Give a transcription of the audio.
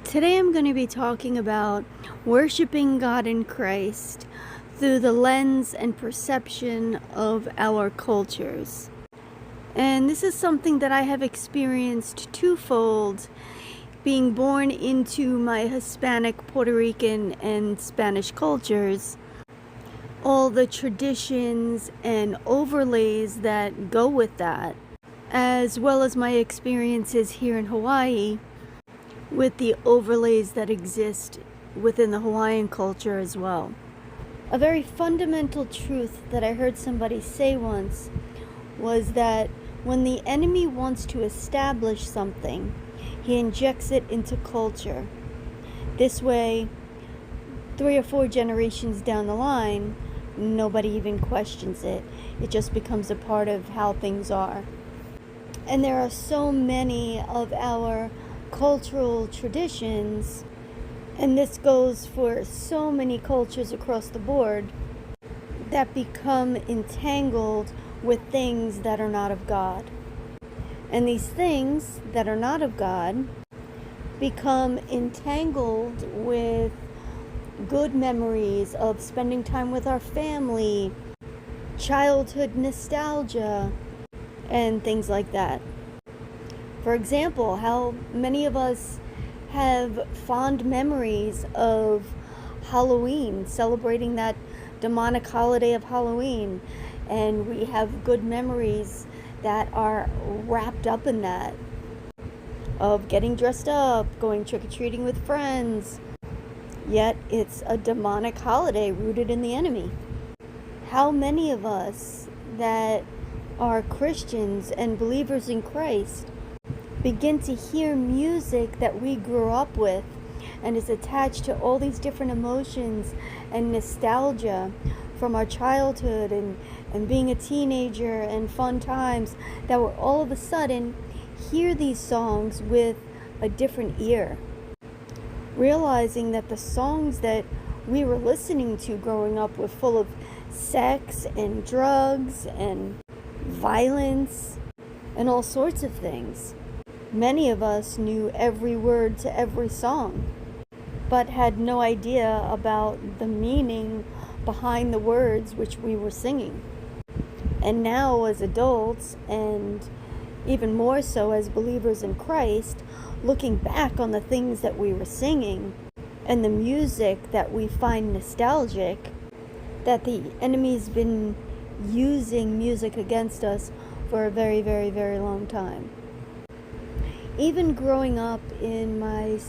Today I'm going to be talking about worshiping God in Christ through the lens and perception of our cultures. And this is something that I have experienced twofold, being born into my Hispanic, Puerto Rican, and Spanish cultures. All the traditions and overlays that go with that, as well as my experiences here in Hawaii with the overlays that exist within the Hawaiian culture as well. A very fundamental truth that I heard somebody say once was that when the enemy wants to establish something, he injects it into culture. This way, 3 or 4 generations down the line, nobody even questions it. It just becomes a part of how things are. And there are so many of our cultural traditions, and this goes for so many cultures across the board, that become entangled with things that are not of God. And these things that are not of God become entangled with good memories of spending time with our family, childhood nostalgia, and things like that. For example, how many of us have fond memories of Halloween, celebrating that demonic holiday of Halloween, and we have good memories that are wrapped up in that, of getting dressed up, going trick-or-treating with friends, yet it's a demonic holiday rooted in the enemy. How many of us that are Christians and believers in Christ begin to hear music that we grew up with and is attached to all these different emotions and nostalgia from our childhood and being a teenager and fun times, that we're all of a sudden hear these songs with a different ear, realizing that the songs that we were listening to growing up were full of sex and drugs and violence and all sorts of things. Many of us knew every word to every song, but had no idea about the meaning behind the words which we were singing. And now, as adults, and even more so as believers in Christ, looking back on the things that we were singing and the music that we find nostalgic, that the enemy's been using music against us for a very, very, very long time. Even growing up in my